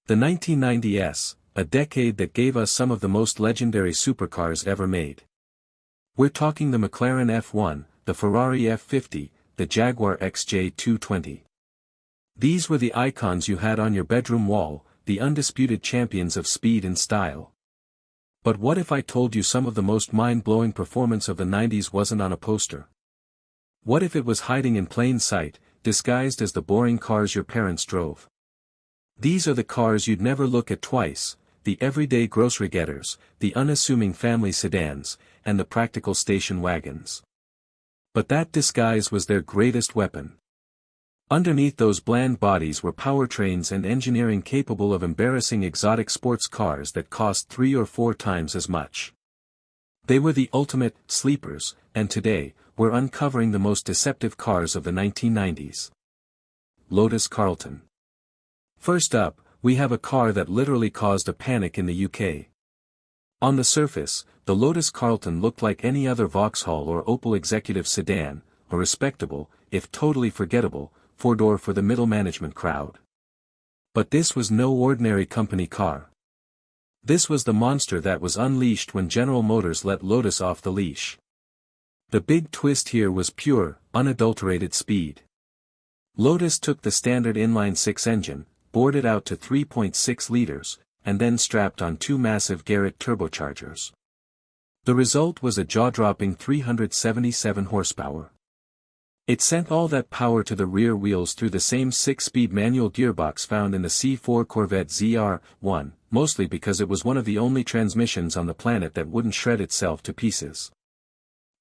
The 1990s, a decade that gave us some of the most legendary supercars ever made. We're talking the McLaren F1, the Ferrari F50, the Jaguar XJ220. These were the icons you had on your bedroom wall, the undisputed champions of speed and style. But what if I told you some of the most mind-blowing performance of the 90s wasn't on a poster? What if it was hiding in plain sight, disguised as the boring cars your parents drove? These are the cars you'd never look at twice, the everyday grocery getters, the unassuming family sedans, and the practical station wagons. But that disguise was their greatest weapon. Underneath those bland bodies were powertrains and engineering capable of embarrassing exotic sports cars that cost 3 or 4 times as much. They were the ultimate sleepers, and today, we're uncovering the most deceptive cars of the 1990s. Lotus Carlton. First up, we have a car that literally caused a panic in the UK. On the surface, the Lotus Carlton looked like any other Vauxhall or Opel executive sedan, a respectable, if totally forgettable, four-door for the middle management crowd. But this was no ordinary company car. This was the monster that was unleashed when General Motors let Lotus off the leash. The big twist here was pure, unadulterated speed. Lotus took the standard inline-6 engine, bored it out to 3.6 liters, and then strapped on 2 massive Garrett turbochargers. The result was a jaw-dropping 377 horsepower. It sent all that power to the rear wheels through the same 6-speed manual gearbox found in the C4 Corvette ZR1, mostly because it was one of the only transmissions on the planet that wouldn't shred itself to pieces.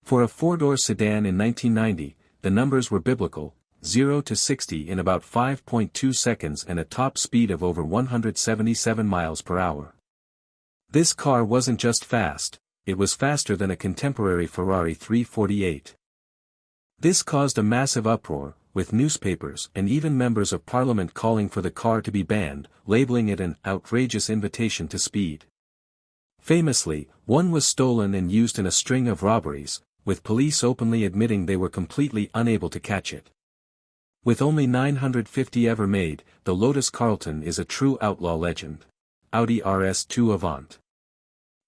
For a 4-door sedan in 1990, the numbers were biblical: 0 to 60 in about 5.2 seconds and a top speed of over 177 miles per hour. This car wasn't just fast, it was faster than a contemporary Ferrari 348. This caused a massive uproar, with newspapers and even members of parliament calling for the car to be banned, labeling it an outrageous invitation to speed. Famously, one was stolen and used in a string of robberies, with police openly admitting they were completely unable to catch it. With only 950 ever made, the Lotus Carlton is a true outlaw legend. Audi RS2 Avant.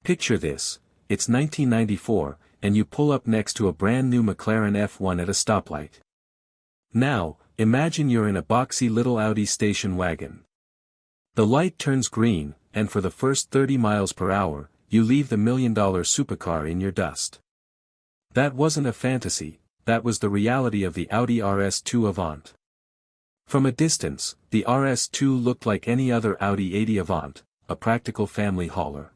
Picture this, it's 1994, and you pull up next to a brand new McLaren F1 at a stoplight. Now, imagine you're in a boxy little Audi station wagon. The light turns green, and for the first 30 miles per hour, you leave the $1 million supercar in your dust. That wasn't a fantasy, that was the reality of the Audi RS2 Avant. From a distance, the RS2 looked like any other Audi 80 Avant, a practical family hauler.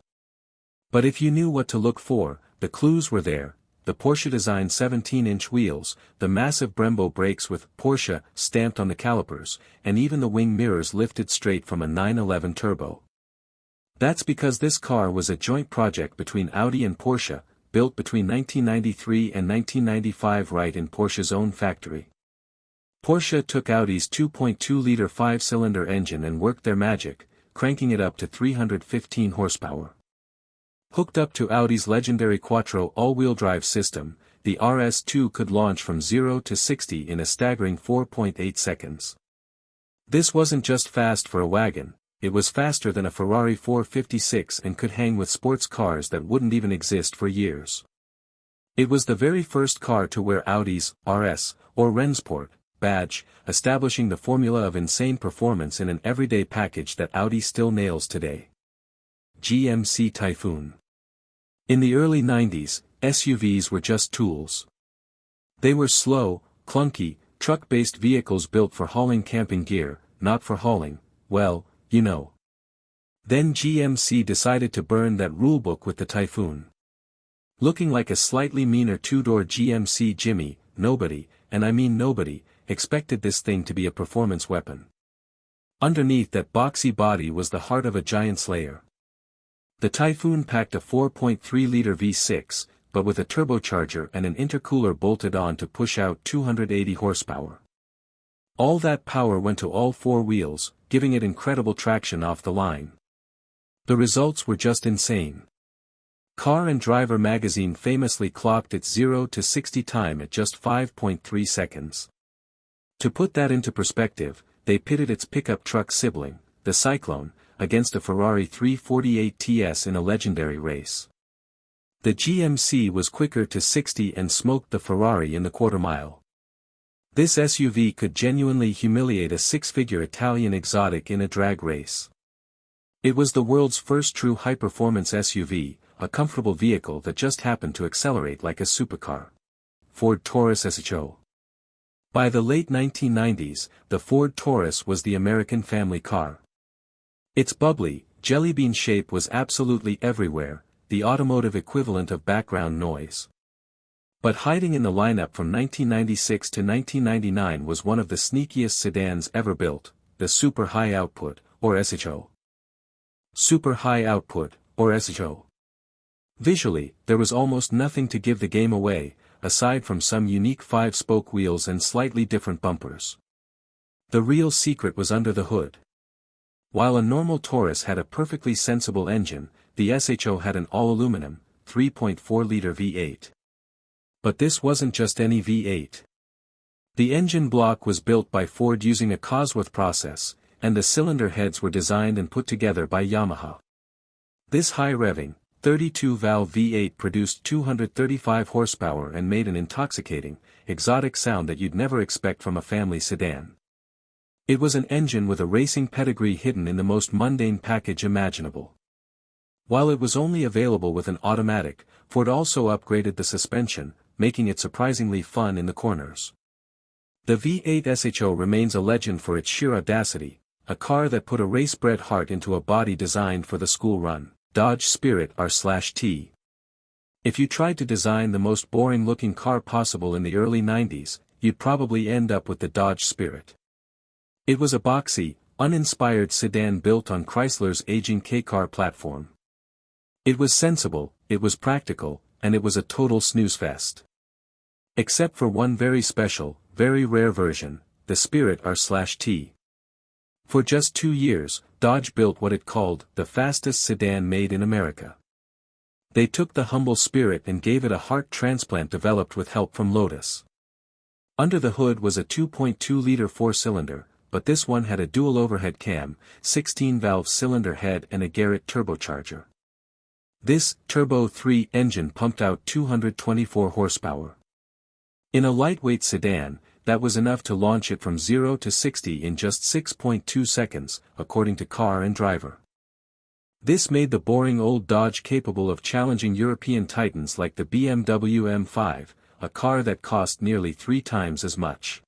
But if you knew what to look for, the clues were there: the Porsche-designed 17-inch wheels, the massive Brembo brakes with Porsche stamped on the calipers, and even the wing mirrors lifted straight from a 911 Turbo. That's because this car was a joint project between Audi and Porsche, built between 1993 and 1995 right in Porsche's own factory. Porsche took Audi's 2.2-liter 5-cylinder engine and worked their magic, cranking it up to 315 horsepower. Hooked up to Audi's legendary Quattro all-wheel drive system, the RS2 could launch from 0 to 60 in a staggering 4.8 seconds. This wasn't just fast for a wagon, it was faster than a Ferrari 456 and could hang with sports cars that wouldn't even exist for years. It was the very first car to wear Audi's RS, or Rennsport, badge, establishing the formula of insane performance in an everyday package that Audi still nails today. GMC Typhoon. In the early 90s, SUVs were just tools. They were slow, clunky, truck-based vehicles built for hauling camping gear, not for hauling, well, you know. Then GMC decided to burn that rulebook with the Typhoon. Looking like a slightly meaner 2-door GMC Jimmy, nobody, and I mean nobody, expected this thing to be a performance weapon. Underneath that boxy body was the heart of a giant slayer. The Typhoon packed a 4.3-liter V6, but with a turbocharger and an intercooler bolted on to push out 280 horsepower. All that power went to all 4 wheels, giving it incredible traction off the line. The results were just insane. Car and Driver magazine famously clocked its 0 to 60 time at just 5.3 seconds. To put that into perspective, they pitted its pickup truck sibling, the Cyclone, against a Ferrari 348 TS in a legendary race. The GMC was quicker to 60 and smoked the Ferrari in the quarter-mile. This SUV could genuinely humiliate a six-figure Italian exotic in a drag race. It was the world's first true high-performance SUV, a comfortable vehicle that just happened to accelerate like a supercar. Ford Taurus SHO. By the late 1990s, the Ford Taurus was the American family car. Its bubbly, jellybean shape was absolutely everywhere, the automotive equivalent of background noise. But hiding in the lineup from 1996 to 1999 was one of the sneakiest sedans ever built, the Super High Output, or SHO. Super High Output, or SHO. Visually, there was almost nothing to give the game away, aside from some unique 5-spoke wheels and slightly different bumpers. The real secret was under the hood. While a normal Taurus had a perfectly sensible engine, the SHO had an all-aluminum, 3.4-liter V8. But this wasn't just any V8. The engine block was built by Ford using a Cosworth process, and the cylinder heads were designed and put together by Yamaha. This high-revving, 32-valve V8 produced 235 horsepower and made an intoxicating, exotic sound that you'd never expect from a family sedan. It was an engine with a racing pedigree hidden in the most mundane package imaginable. While it was only available with an automatic, Ford also upgraded the suspension, making it surprisingly fun in the corners. The V8 SHO remains a legend for its sheer audacity, a car that put a race-bred heart into a body designed for the school run. Dodge Spirit R/T. If you tried to design the most boring-looking car possible in the early 90s, you'd probably end up with the Dodge Spirit. It was a boxy, uninspired sedan built on Chrysler's aging K-car platform. It was sensible, it was practical, and it was a total snooze-fest. Except for one very special, very rare version, the Spirit R/T. For just 2 years, Dodge built what it called the fastest sedan made in America. They took the humble Spirit and gave it a heart transplant developed with help from Lotus. Under the hood was a 2.2-liter four-cylinder, but this one had a dual overhead cam, 16-valve cylinder head and a Garrett turbocharger. This Turbo 3 engine pumped out 224 horsepower. In a lightweight sedan, that was enough to launch it from 0 to 60 in just 6.2 seconds, according to Car and Driver. This made the boring old Dodge capable of challenging European titans like the BMW M5, a car that cost nearly 3 times as much.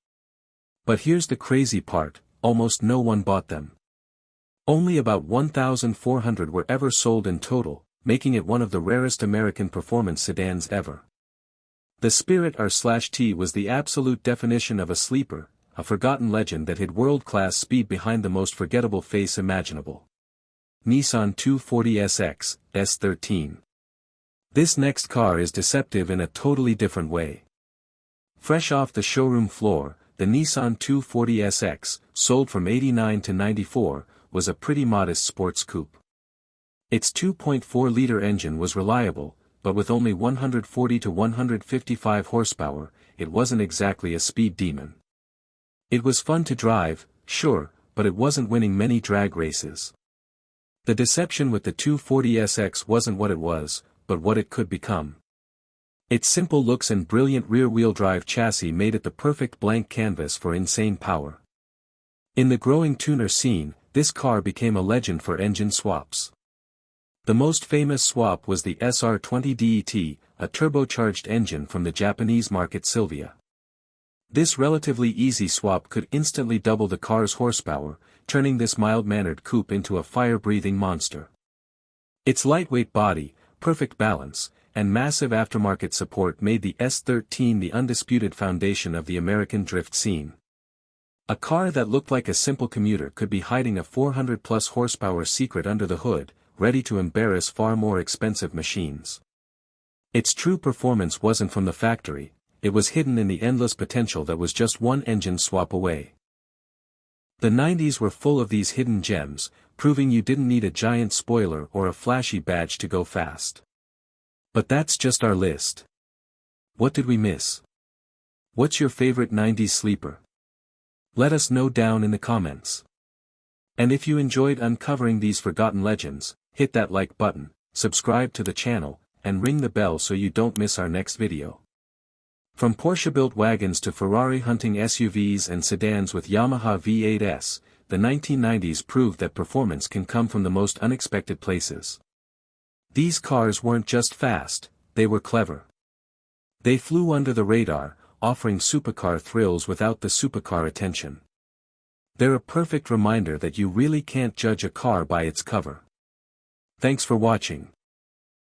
But here's the crazy part, almost no one bought them. Only about 1,400 were ever sold in total, making it one of the rarest American performance sedans ever. The Spirit R/T was the absolute definition of a sleeper, a forgotten legend that hid world-class speed behind the most forgettable face imaginable. Nissan 240SX, S13. This next car is deceptive in a totally different way. Fresh off the showroom floor, the Nissan 240SX, sold from '89 to '94, was a pretty modest sports coupe. Its 2.4-liter engine was reliable, but with only 140 to 155 horsepower, it wasn't exactly a speed demon. It was fun to drive, sure, but it wasn't winning many drag races. The deception with the 240SX wasn't what it was, but what it could become. Its simple looks and brilliant rear-wheel drive chassis made it the perfect blank canvas for insane power. In the growing tuner scene, this car became a legend for engine swaps. The most famous swap was the SR20 DET, a turbocharged engine from the Japanese market Sylvia. This relatively easy swap could instantly double the car's horsepower, turning this mild-mannered coupe into a fire-breathing monster. Its lightweight body, perfect balance, and massive aftermarket support made the S13 the undisputed foundation of the American drift scene. A car that looked like a simple commuter could be hiding a 400-plus horsepower secret under the hood, ready to embarrass far more expensive machines. Its true performance wasn't from the factory, it was hidden in the endless potential that was just one engine swap away. The 90s were full of these hidden gems, proving you didn't need a giant spoiler or a flashy badge to go fast. But that's just our list. What did we miss? What's your favorite 90s sleeper? Let us know down in the comments. And if you enjoyed uncovering these forgotten legends, hit that like button, subscribe to the channel, and ring the bell so you don't miss our next video. From Porsche-built wagons to Ferrari hunting SUVs and sedans with Yamaha V8s, the 1990s proved that performance can come from the most unexpected places. These cars weren't just fast, they were clever. They flew under the radar, offering supercar thrills without the supercar attention. They're a perfect reminder that you really can't judge a car by its cover. Thanks for watching.